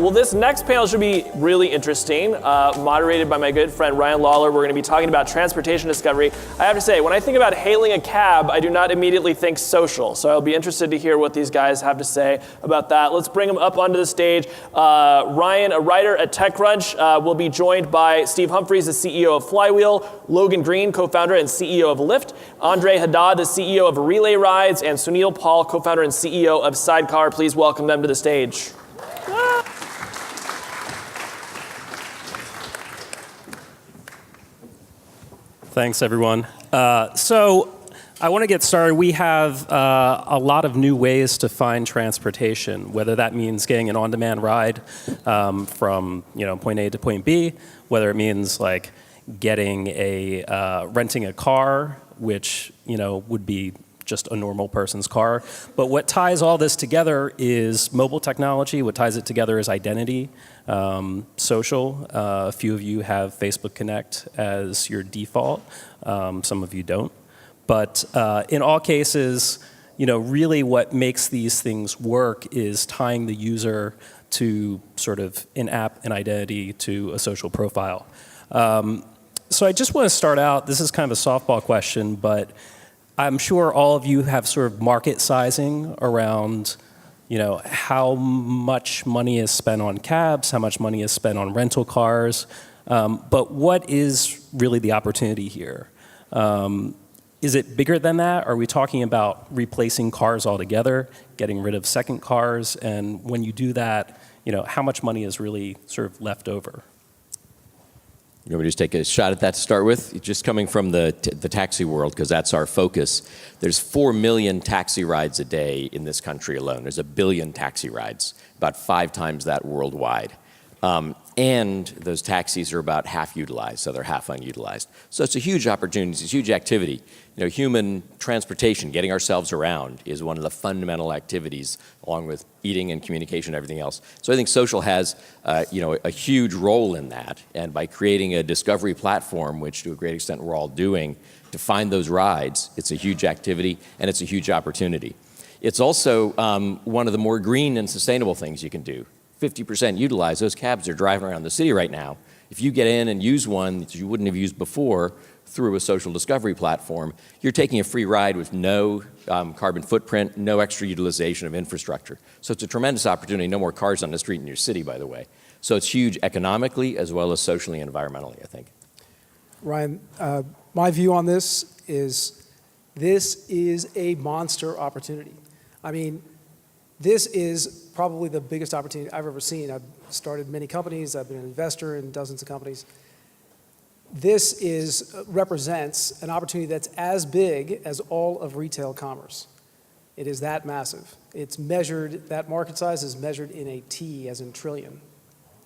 well, this next panel should be really interesting, moderated by my good friend Ryan Lawler. We're going to be talking about transportation discovery. I have to say, when I think about hailing a cab, I do not immediately think social. So I'll be interested to hear what these guys have to say about that. Let's bring them up onto the stage. Ryan, a writer at TechCrunch, will be joined by Steve Humphreys, the CEO of Flywheel, Logan Green, co-founder and CEO of Lyft, Andre Haddad, the CEO of RelayRides, and Sunil Paul, co-founder and CEO of Sidecar. Please welcome them to the stage. Thanks, everyone. So I want to get started. We have a lot of new ways to find transportation, whether that means getting an on-demand ride from point A to point B, whether it means like getting renting a car, which would be just a normal person's car. But what ties all this together is mobile technology. What ties it together is identity, social. A few of you have Facebook Connect as your default. Some of you don't. But in all cases, really what makes these things work is tying the user to sort of an app, an identity, to a social profile. So I just want to start out, this is kind of a softball question, but I'm sure all of you have sort of market sizing around, how much money is spent on cabs, how much money is spent on rental cars, but what is really the opportunity here? Is it bigger than that? Are we talking about replacing cars altogether, getting rid of second cars? And when you do that, how much money is really sort of left over? You want me to just take a shot at that to start with? Just coming from the taxi world, because that's our focus. There's 4 million taxi rides a day in this country alone. There's 1 billion taxi rides, about 5 times that worldwide. And those taxis are about half utilized, so they're half unutilized. So it's a huge opportunity, it's a huge activity. Human transportation, getting ourselves around, is one of the fundamental activities, along with eating and communication and everything else. So I think social has a huge role in that. And by creating a discovery platform, which to a great extent we're all doing, to find those rides, it's a huge activity and it's a huge opportunity. It's also one of the more green and sustainable things you can do. 50% utilized. Those cabs are driving around the city right now. If you get in and use one that you wouldn't have used before through a social discovery platform, you're taking a free ride with no carbon footprint, no extra utilization of infrastructure. So it's a tremendous opportunity. No more cars on the street in your city, by the way. So it's huge economically as well as socially and environmentally, I think. Ryan, my view on this is a monster opportunity. I mean, this is probably the biggest opportunity I've ever seen. I've started many companies. I've been an investor in dozens of companies. This represents an opportunity that's as big as all of retail commerce. It is that massive. It's measured, that market size is measured in a T, as in trillion.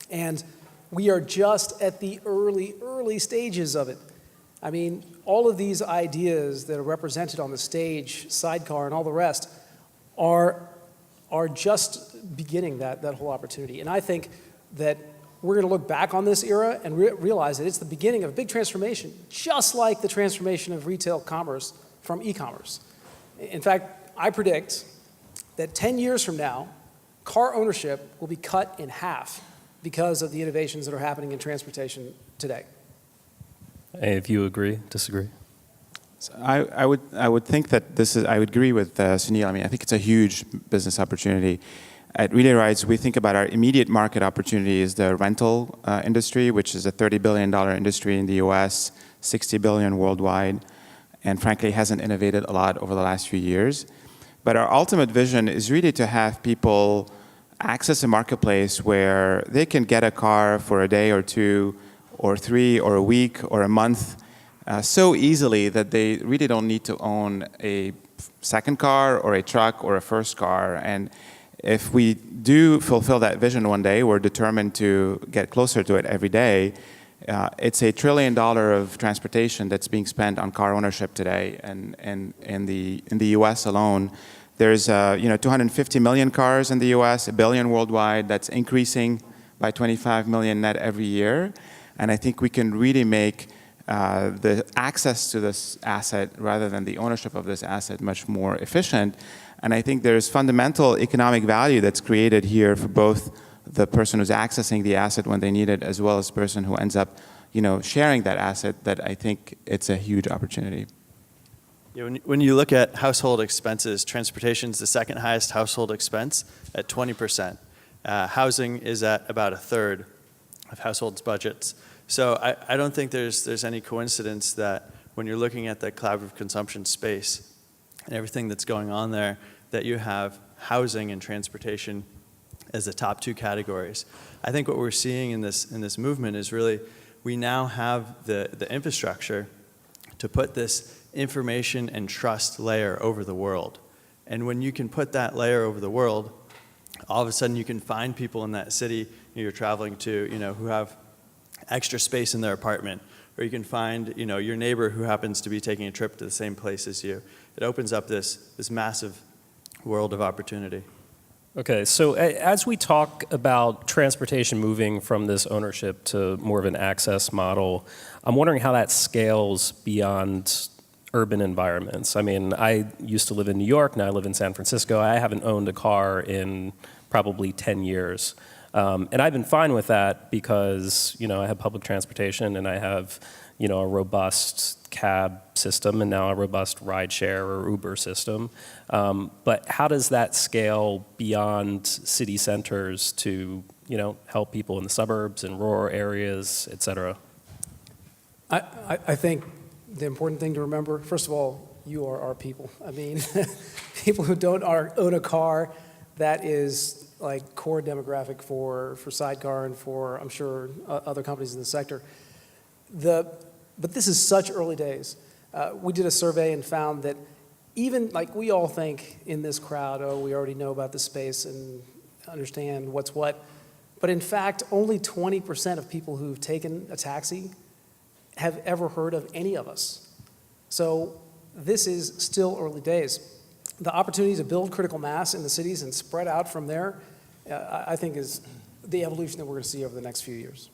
And we are just at the early stages of it. I mean, all of these ideas that are represented on the stage, Sidecar and all the rest, are just beginning that whole opportunity. And I think that we're going to look back on this era and realize that it's the beginning of a big transformation, just like the transformation of retail commerce from e-commerce. In fact, I predict that 10 years from now, car ownership will be cut in half because of the innovations that are happening in transportation today. Hey, if you agree, disagree? So I would think that I would agree with Sunil. I mean, I think it's a huge business opportunity. At RelayRides, we think about our immediate market opportunity is the rental industry, which is a $30 billion industry in the US, $60 billion worldwide, and frankly hasn't innovated a lot over the last few years. But our ultimate vision is really to have people access a marketplace where they can get a car for a day or two or 3 or a week or a month so easily that they really don't need to own a second car or a truck or a first car. And if we do fulfill that vision one day, we're determined to get closer to it every day. It's $1 trillion of transportation that's being spent on car ownership today, and in the U.S. alone, there's 250 million cars in the U.S., 1 billion worldwide. That's increasing by 25 million net every year, and I think we can really make the access to this asset rather than the ownership of this asset much more efficient. And I think there's fundamental economic value that's created here for both the person who's accessing the asset when they need it, as well as the person who ends up, sharing that asset, that I think it's a huge opportunity. Yeah, when you look at household expenses, transportation is the second highest household expense at 20%. Housing is at about a third of households' budgets. So I don't think there's any coincidence that when you're looking at the collaborative consumption space and everything that's going on there, that you have housing and transportation as the top two categories. I think what we're seeing in this movement is really we now have the infrastructure to put this information and trust layer over the world. And when you can put that layer over the world, all of a sudden you can find people in that city you're traveling to, who have extra space in their apartment, or you can find, your neighbor who happens to be taking a trip to the same place as you. It opens up this massive world of opportunity. Okay, so as we talk about transportation moving from this ownership to more of an access model, I'm wondering how that scales beyond urban environments. I mean, I used to live in New York, now I live in San Francisco. I haven't owned a car in probably 10 years. And I've been fine with that because, I have public transportation and I have, a robust cab system and now a robust rideshare or Uber system. But how does that scale beyond city centers to, help people in the suburbs and rural areas, et cetera? I think the important thing to remember, first of all, you are our people. I mean, people who don't own a car, that is like core demographic for Sidecar and for, I'm sure, other companies in the sector. But this is such early days. We did a survey and found that even, like we all think in this crowd, we already know about the space and understand what's what. But in fact, only 20% of people who've taken a taxi have ever heard of any of us. So this is still early days. The opportunity to build critical mass in the cities and spread out from there, I think is the evolution that we're going to see over the next few years.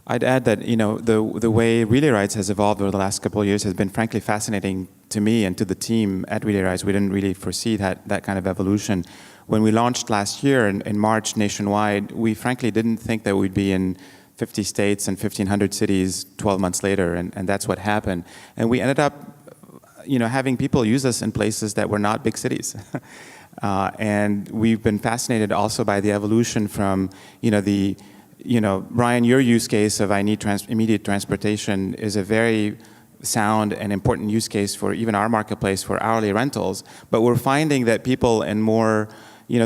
I'd add that the way RelayRides has evolved over the last couple of years has been frankly fascinating to me and to the team at RelayRides. We didn't really foresee that kind of evolution. When we launched last year in March nationwide, we frankly didn't think that we'd be in 50 states and 1,500 cities 12 months later, and that's what happened. And we ended up having people use us in places that were not big cities. And we've been fascinated also by the evolution from, Ryan, your use case of I need immediate transportation is a very sound and important use case for even our marketplace for hourly rentals. But we're finding that people in more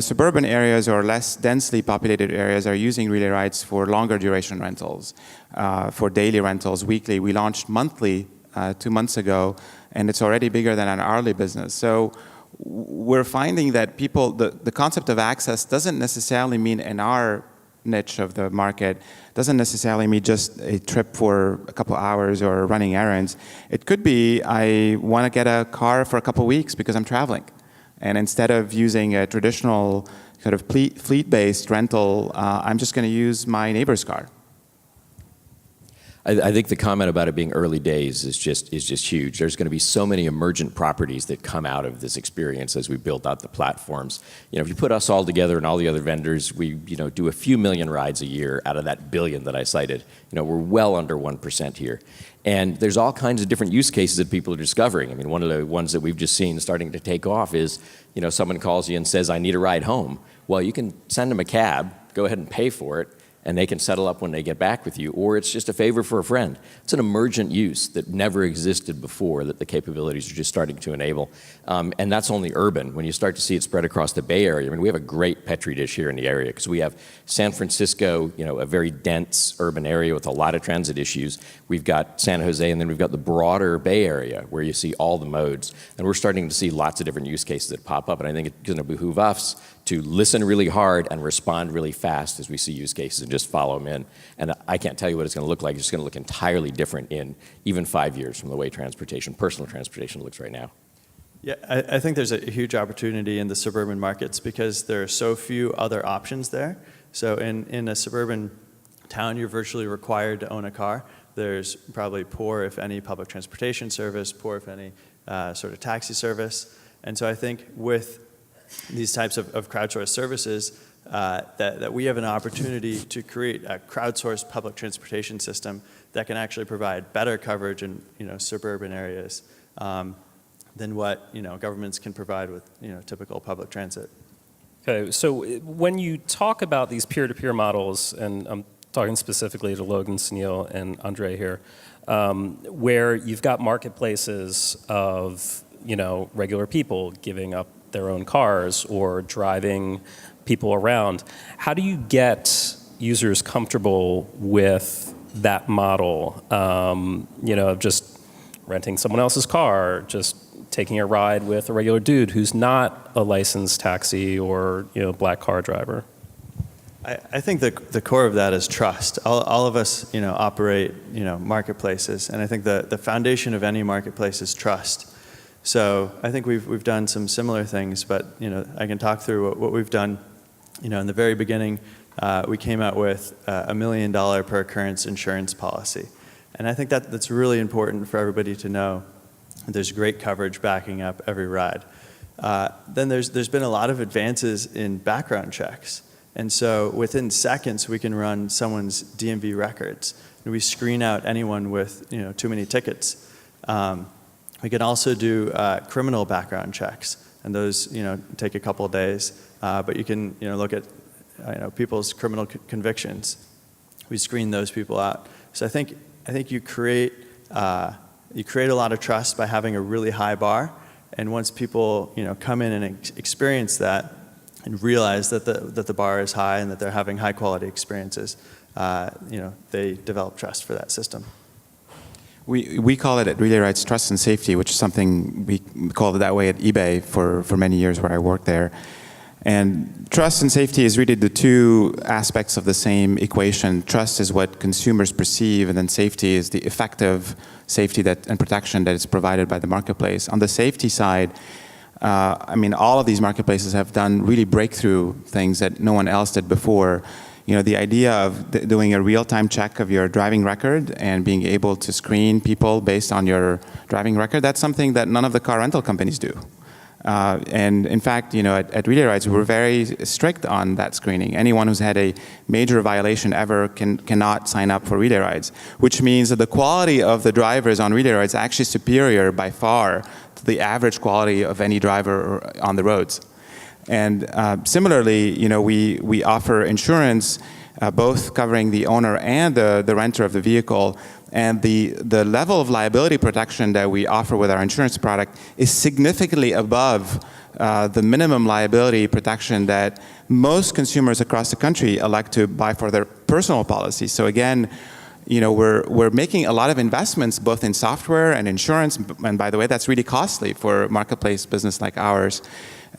suburban areas or less densely populated areas are using RelayRides for longer duration rentals, for daily rentals, weekly. We launched monthly 2 months ago, and it's already bigger than an hourly business. So we're finding that people, the concept of access doesn't necessarily mean in our niche of the market, doesn't necessarily mean just a trip for a couple hours or running errands. It could be I want to get a car for a couple weeks because I'm traveling. And instead of using a traditional sort of fleet-based rental, I'm just going to use my neighbor's car. I think the comment about it being early days is just huge. There's going to be so many emergent properties that come out of this experience as we build out the platforms. If you put us all together and all the other vendors, we do a few million rides a year out of that billion that I cited. We're well under 1% here. And there's all kinds of different use cases that people are discovering. I mean, one of the ones that we've just seen starting to take off is, someone calls you and says, I need a ride home. Well, you can send them a cab, go ahead and pay for it, and they can settle up when they get back with you, or it's just a favor for a friend. It's an emergent use that never existed before that the capabilities are just starting to enable. And that's only urban. When you start to see it spread across the Bay Area, I mean, we have a great Petri dish here in the area because we have San Francisco, a very dense urban area with a lot of transit issues. We've got San Jose, and then we've got the broader Bay Area where you see all the modes. And we're starting to see lots of different use cases that pop up, and I think it's going to behoove us to listen really hard and respond really fast as we see use cases and just follow them in. And I can't tell you what it's going to look like. It's going to look entirely different in even 5 years from the way personal transportation looks right now. Yeah, I think there's a huge opportunity in the suburban markets because there are so few other options there. So in a suburban town, you're virtually required to own a car. There's probably poor, if any, public transportation service, poor, if any, sort of taxi service. And so I think with these types of crowdsourced services, that we have an opportunity to create a crowdsourced public transportation system that can actually provide better coverage in suburban areas than what governments can provide with typical public transit. Okay, so when you talk about these peer-to-peer models, and I'm talking specifically to Logan, Sunil, and Andre here, where you've got marketplaces of regular people giving up their own cars or driving people around, how do you get users comfortable with that model? Of just renting someone else's car, just taking a ride with a regular dude who's not a licensed taxi or black car driver? I think the core of that is trust. All of us operate marketplaces, and I think the foundation of any marketplace is trust. So I think we've done some similar things, but I can talk through what we've done. In the very beginning, we came out with $1 million per occurrence insurance policy, and I think that's really important for everybody to know. There's great coverage backing up every ride. Then there's been a lot of advances in background checks, and so within seconds we can run someone's DMV records, and we screen out anyone with too many tickets. We can also do criminal background checks, and those take a couple of days. But you can look at people's criminal convictions. We screen those people out. So I think you create a lot of trust by having a really high bar, and once people come in and experience that and realize that the bar is high and that they're having high quality experiences, they develop trust for that system. We call it at RelayRides trust and safety, which is something we called it that way at eBay for many years where I worked there. And trust and safety is really the two aspects of the same equation. Trust is what consumers perceive, and then safety is the effective safety and protection that is provided by the marketplace. On the safety side, all of these marketplaces have done really breakthrough things that no one else did before. The idea of doing a real-time check of your driving record and being able to screen people based on your driving record, that's something that none of the car rental companies do. And in fact, at RelayRides, we're very strict on that screening. Anyone who's had a major violation ever cannot sign up for RelayRides, which means that the quality of the drivers on RelayRides is actually superior by far to the average quality of any driver on the roads. And similarly, we offer insurance, both covering the owner and the renter of the vehicle. And the level of liability protection that we offer with our insurance product is significantly above the minimum liability protection that most consumers across the country elect to buy for their personal policies. So again, we're making a lot of investments both in software and insurance, and by the way, that's really costly for a marketplace business like ours,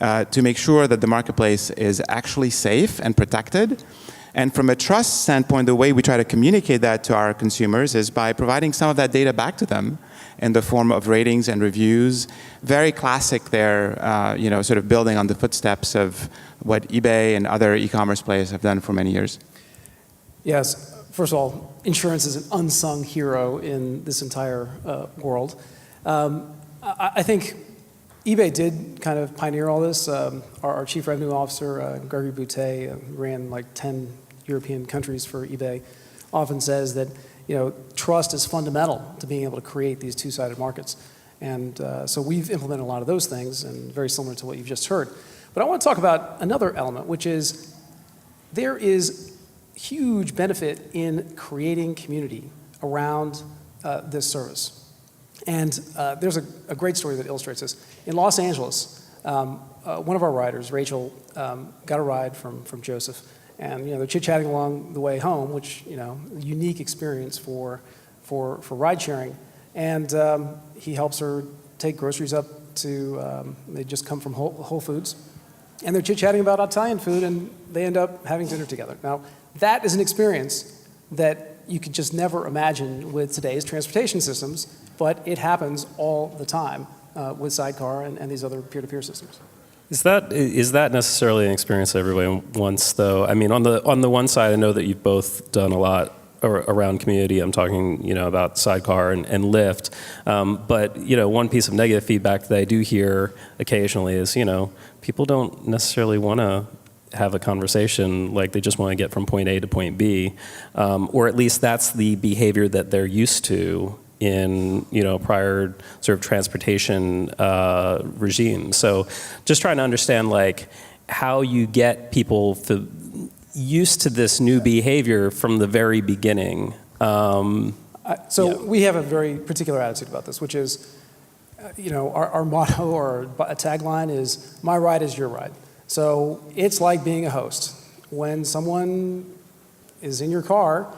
to make sure that the marketplace is actually safe and protected. And from a trust standpoint, the way we try to communicate that to our consumers is by providing some of that data back to them in the form of ratings and reviews. Very classic there, sort of building on the footsteps of what eBay and other e-commerce players have done for many years. Yes, first of all, insurance is an unsung hero in this entire world. I think eBay did kind of pioneer all this. Our chief revenue officer, Gregory Boutet, ran like 10 European countries for eBay, often says that trust is fundamental to being able to create these two-sided markets. And so we've implemented a lot of those things, and very similar to what you've just heard. But I want to talk about another element, which is there is huge benefit in creating community around this service. And there's a great story that illustrates this. In Los Angeles, one of our riders, Rachel, got a ride from Joseph, and they're chit-chatting along the way home, which unique experience for ride sharing. And he helps her take groceries up to. They just come from Whole Foods, and they're chit-chatting about Italian food, and they end up having dinner together. Now, that is an experience that you could just never imagine with today's transportation systems, but it happens all the time with Sidecar and these other peer-to-peer systems. Is that necessarily an experience that everybody wants, though? I mean, on the one side, I know that you've both done a lot around community. I'm talking, about Sidecar and Lyft. But one piece of negative feedback that I do hear occasionally is, people don't necessarily want to have a conversation, like they just want to get from point A to point B, or at least that's the behavior that they're used to in prior sort of transportation regime. So just trying to understand like how you get people used to this new behavior from the very beginning. We have a very particular attitude about this, which is, our motto or a tagline is, my ride is your ride. So it's like being a host. When someone is in your car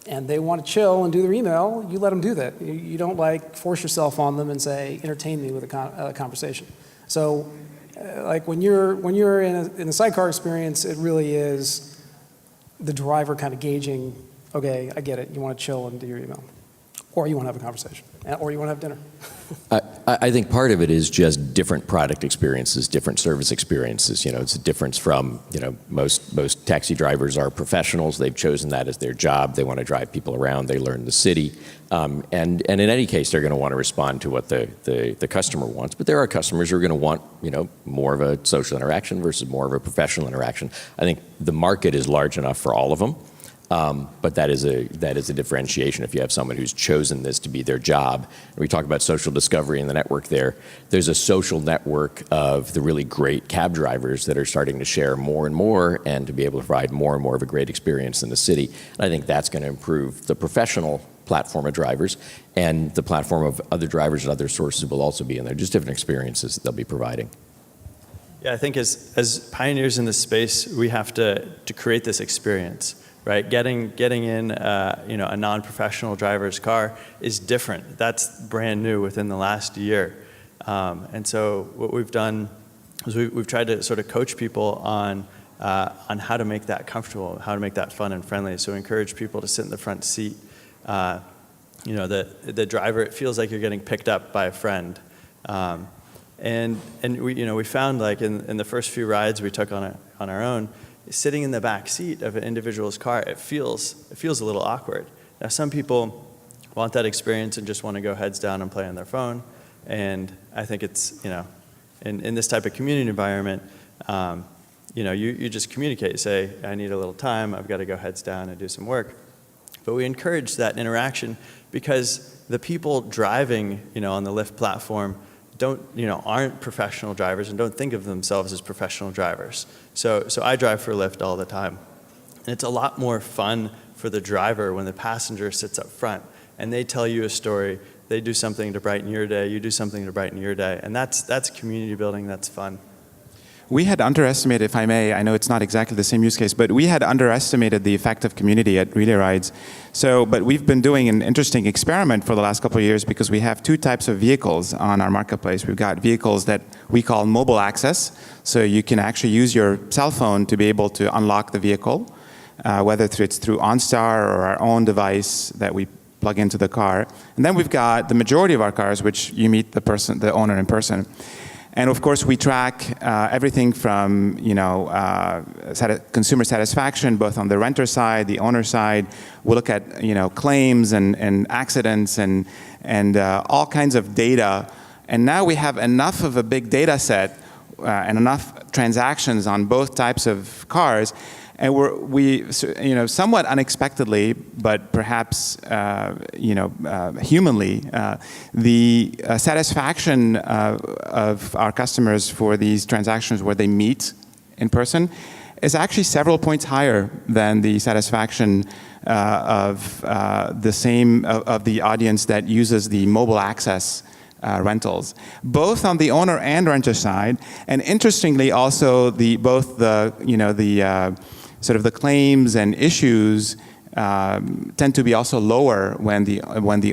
and they want to chill and do their email, you let them do that. You don't force yourself on them and say, entertain me with a conversation. So when you're in a sidecar experience, it really is the driver kind of gauging, okay, I get it, you want to chill and do your email. Or you want to have a conversation, or you want to have dinner. I think part of it is just different product experiences, different service experiences. It's a difference from, most taxi drivers are professionals. They've chosen that as their job. They want to drive people around. They learn the city. And in any case, they're going to want to respond to what the customer wants. But there are customers who are going to want, more of a social interaction versus more of a professional interaction. I think the market is large enough for all of them. But that is a differentiation. If you have someone who's chosen this to be their job, and we talk about social discovery in the network there's a social network of the really great cab drivers that are starting to share more and more and to be able to provide more and more of a great experience in the city. And I think that's going to improve the professional platform of drivers, and the platform of other drivers and other sources will also be in there, just different experiences that they'll be providing. Yeah, I think as pioneers in this space, we have to create this experience. Right, getting in a non-professional driver's car is different. That's brand new within the last year, and so what we've done is we've tried to sort of coach people on how to make that comfortable, how to make that fun and friendly. So encourage people to sit in the front seat. The driver, it feels like you're getting picked up by a friend, and we found like in the first few rides we took on our own. Sitting in the back seat of an individual's car, it feels a little awkward. Now, some people want that experience and just want to go heads down and play on their phone. And I think it's, in this type of community environment, you just communicate, say, I need a little time, I've got to go heads down and do some work. But we encourage that interaction because the people driving, on the Lyft platform aren't professional drivers and don't think of themselves as professional drivers. So I drive for Lyft all the time. And it's a lot more fun for the driver when the passenger sits up front and they tell you a story. They do something to brighten your day, you do something to brighten your day. And that's community building, that's fun. We had underestimated, if I may, I know it's not exactly the same use case, but we had underestimated the effect of community at RelayRides. But we've been doing an interesting experiment for the last couple of years because we have two types of vehicles on our marketplace. We've got vehicles that we call mobile access, so you can actually use your cell phone to be able to unlock the vehicle, whether it's through OnStar or our own device that we plug into the car. And then we've got the majority of our cars, which you meet the owner in person. And of course, we track everything from consumer satisfaction, both on the renter side, the owner side. We look at claims and accidents and all kinds of data. And now we have enough of a big data set and enough transactions on both types of cars. And we somewhat unexpectedly, but perhaps humanly, the satisfaction of our customers for these transactions where they meet in person is actually several points higher than the satisfaction of the audience that uses the mobile access rentals, both on the owner and renter side. And interestingly, also sort of the claims and issues tend to be also lower when the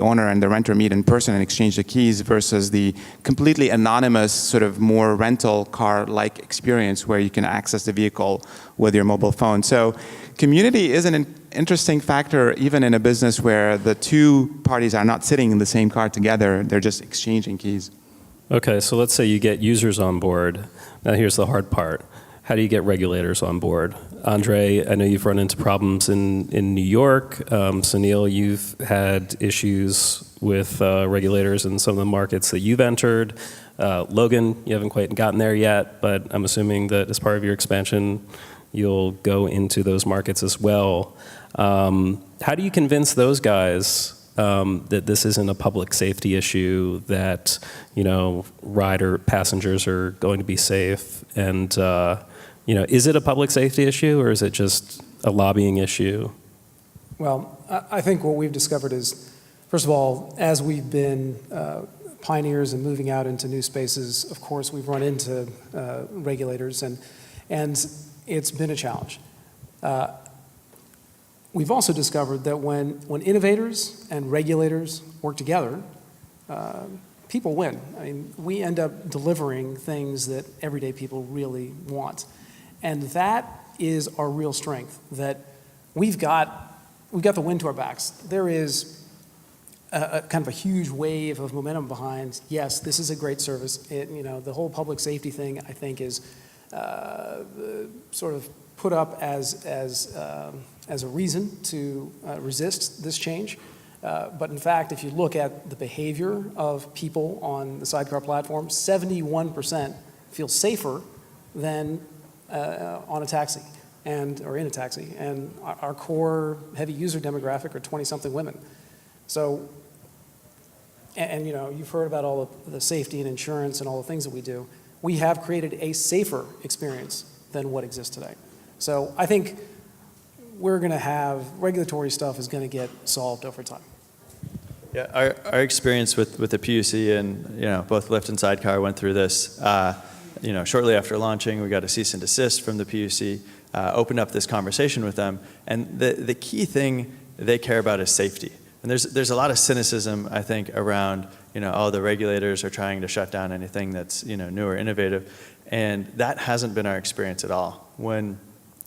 owner and the renter meet in person and exchange the keys versus the completely anonymous sort of more rental car-like experience where you can access the vehicle with your mobile phone. So community is an interesting factor even in a business where the two parties are not sitting in the same car together, they're just exchanging keys. Okay, so let's say you get users on board. Now here's the hard part. How do you get regulators on board? Andre, I know you've run into problems in New York. Sunil, you've had issues with regulators in some of the markets that you've entered. Logan, you haven't quite gotten there yet, but I'm assuming that as part of your expansion, you'll go into those markets as well. How do you convince those guys that this isn't a public safety issue, that rider passengers are going to be safe, and is it a public safety issue or is it just a lobbying issue? Well, I think what we've discovered is, first of all, as we've been pioneers and moving out into new spaces, of course, we've run into regulators, and it's been a challenge. We've also discovered that when innovators and regulators work together, people win. I mean, we end up delivering things that everyday people really want. And that is our real strength, that we've got the wind to our backs. There is a kind of a huge wave of momentum behind, yes, this is a great service. The whole public safety thing, I think, is sort of put up as a reason to resist this change. But in fact, if you look at the behavior of people on the Sidecar platform, 71% feel safer than on a taxi or in a taxi. And our core heavy user demographic are 20-something women. So, and you've heard about all of the safety and insurance and all the things that we do. We have created a safer experience than what exists today. So I think we're going to have regulatory stuff is going to get solved over time. Yeah, our experience with the PUC and both Lyft and Sidecar went through this. Shortly after launching, we got a cease and desist from the PUC. Opened up this conversation with them, and the key thing they care about is safety. And there's a lot of cynicism, I think, around the regulators are trying to shut down anything that's new or innovative, and that hasn't been our experience at all. When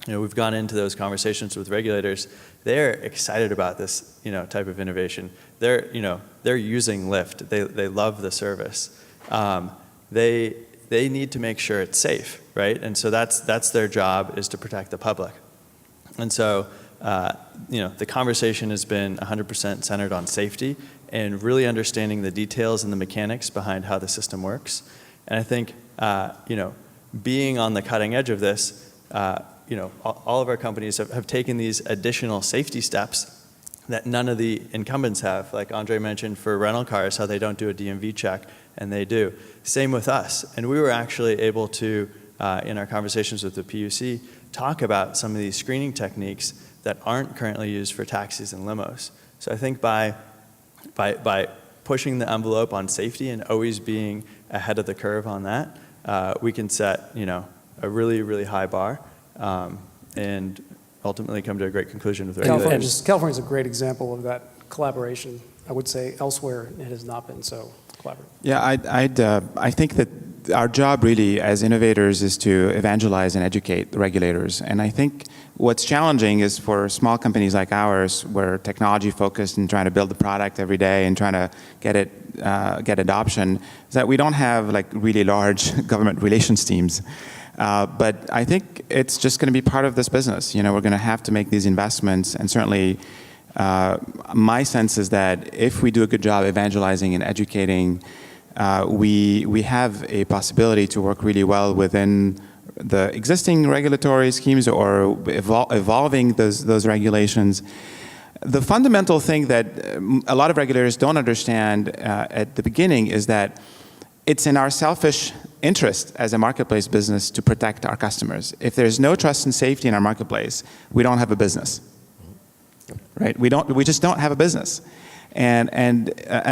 we've gone into those conversations with regulators, they're excited about this type of innovation. They're using Lyft. They love the service. They need to make sure it's safe, right? And so that's their job, is to protect the public. And so the conversation has been 100% centered on safety and really understanding the details and the mechanics behind how the system works. And I think being on the cutting edge of this, all of our companies have taken these additional safety steps that none of the incumbents have. Like Andre mentioned for rental cars, how they don't do a DMV check, and they do. Same with us. And we were actually able to, in our conversations with the PUC, talk about some of these screening techniques that aren't currently used for taxis and limos. So I think by pushing the envelope on safety and always being ahead of the curve on that, we can set a really, really high bar and ultimately come to a great conclusion with regulators. California's a great example of that collaboration. I would say elsewhere it has not been so collaborative. Yeah, I think that our job really as innovators is to evangelize and educate the regulators. And I think what's challenging is for small companies like ours, we're technology focused and trying to build the product every day and trying to get adoption, is that we don't have like really large government relations teams. But I think it's just going to be part of this business. We're going to have to make these investments, and certainly my sense is that if we do a good job evangelizing and educating, we have a possibility to work really well within the existing regulatory schemes or evolving those regulations. The fundamental thing that a lot of regulators don't understand at the beginning is that it's in our selfish interest as a marketplace business to protect our customers. If there's no trust and safety in our marketplace, we don't have a business, right? We just don't have a business. And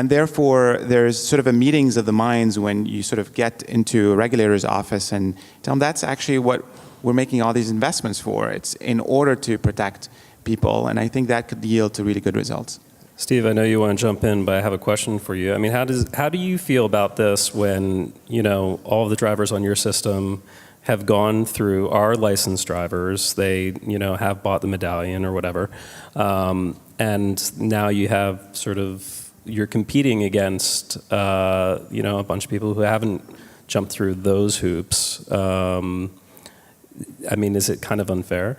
therefore, there's sort of a meetings of the minds when you sort of get into a regulator's office and tell them that's actually what we're making all these investments for. It's in order to protect people, and I think that could yield to really good results. Steve, I know you want to jump in, but I have a question for you. I mean, how do you feel about this when all of the drivers on your system have gone through, are licensed drivers, they have bought the medallion or whatever, and now you have you're competing against a bunch of people who haven't jumped through those hoops. I mean, is it kind of unfair?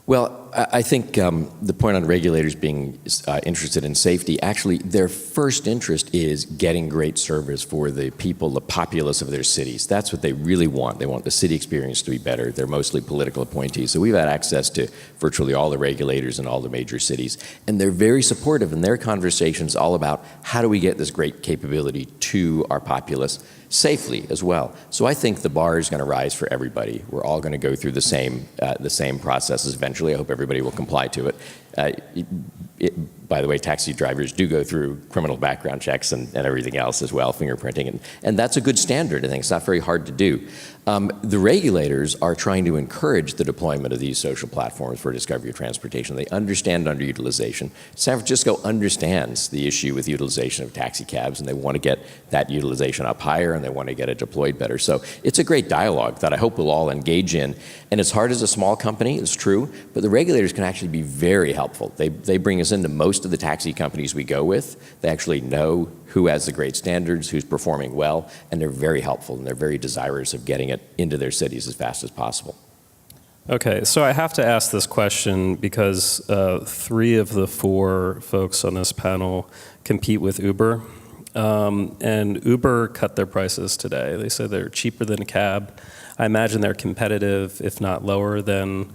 Well, I think the point on regulators being interested in safety, actually their first interest is getting great service for the people, the populace of their cities. That's what they really want. They want the city experience to be better. They're mostly political appointees. So we've had access to virtually all the regulators in all the major cities. And they're very supportive in their conversations all about how do we get this great capability to our populace safely as well. So I think the bar is going to rise for everybody. We're all going to go through the same processes eventually. I hope everybody will comply to it. By the way, taxi drivers do go through criminal background checks and everything else as well, fingerprinting, and that's a good standard. I think it's not very hard to do. The regulators are trying to encourage the deployment of these social platforms for discovery of transportation. They understand underutilization. San Francisco understands the issue with utilization of taxi cabs, and they want to get that utilization up higher, and they want to get it deployed better. So it's a great dialogue that I hope we'll all engage in. And it's hard as a small company, it's true, but the regulators can actually be very helpful. They bring us into most of the taxi companies we go with. They actually know who has the great standards, who's performing well, and they're very helpful, and they're very desirous of getting it into their cities as fast as possible. Okay, so I have to ask this question because 3 of the 4 folks on this panel compete with Uber. And Uber cut their prices today. They said they're cheaper than a cab. I imagine they're competitive, if not lower than,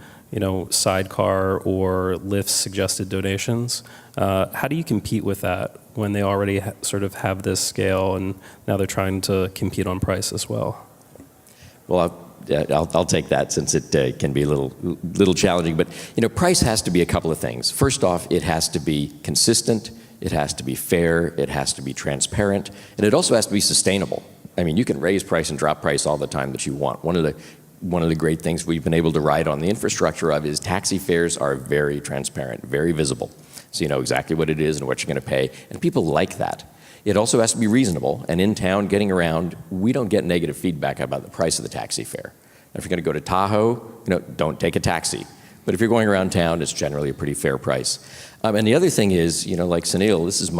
Sidecar or Lyft's suggested donations. How do you compete with that when they already sort of have this scale and now they're trying to compete on price as well? Well, I'll take that since it can be a little challenging. But price has to be a couple of things. First off, it has to be consistent, it has to be fair, it has to be transparent, and it also has to be sustainable. I mean, you can raise price and drop price all the time that you want. One of the great things we've been able to ride on the infrastructure of is taxi fares are very transparent, very visible. So you know exactly what it is and what you're going to pay, and people like that. It also has to be reasonable, and in town, getting around, we don't get negative feedback about the price of the taxi fare. If you're going to go to Tahoe, don't take a taxi. But if you're going around town, it's generally a pretty fair price. And the other thing is, like Sunil, this is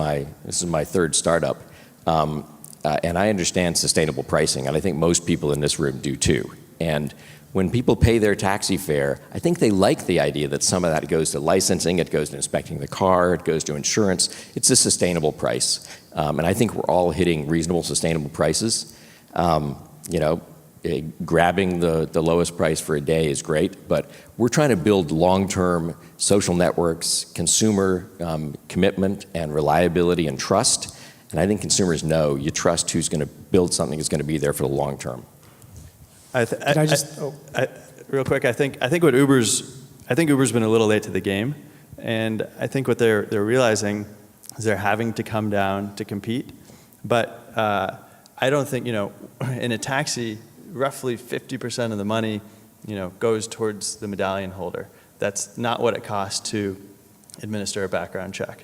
my third startup, and I understand sustainable pricing, and I think most people in this room do too. And when people pay their taxi fare, I think they like the idea that some of that goes to licensing, it goes to inspecting the car, it goes to insurance. It's a sustainable price. And I think we're all hitting reasonable, sustainable prices. Grabbing the lowest price for a day is great, but we're trying to build long-term social networks, consumer commitment and reliability and trust. And I think consumers know you trust who's going to build something that's going to be there for the long term. Real quick, I think Uber's been a little late to the game, and I think what they're realizing is they're having to come down to compete. But I don't think in a taxi, roughly 50% of the money goes towards the medallion holder. That's not what it costs to administer a background check.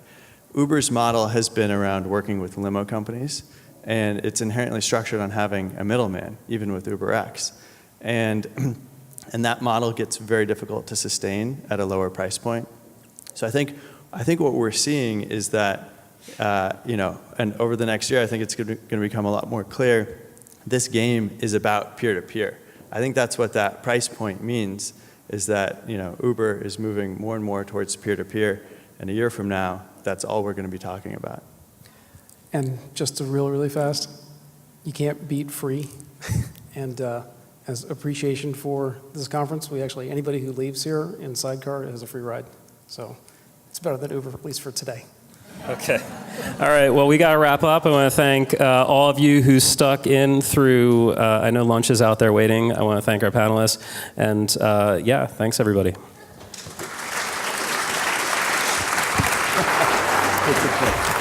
Uber's model has been around working with limo companies, and it's inherently structured on having a middleman, even with UberX. And that model gets very difficult to sustain at a lower price point. So I think what we're seeing is that, and over the next year, I think it's going to become a lot more clear, this game is about peer-to-peer. I think that's what that price point means, is that Uber is moving more and more towards peer-to-peer, and a year from now, that's all we're going to be talking about. And just to really fast, you can't beat free. And as appreciation for this conference, anybody who leaves here in Sidecar has a free ride. So it's better than Uber, at least for today. Okay. All right. Well, we got to wrap up. I want to thank all of you who stuck in through, I know lunch is out there waiting. I want to thank our panelists. And thanks everybody. Good.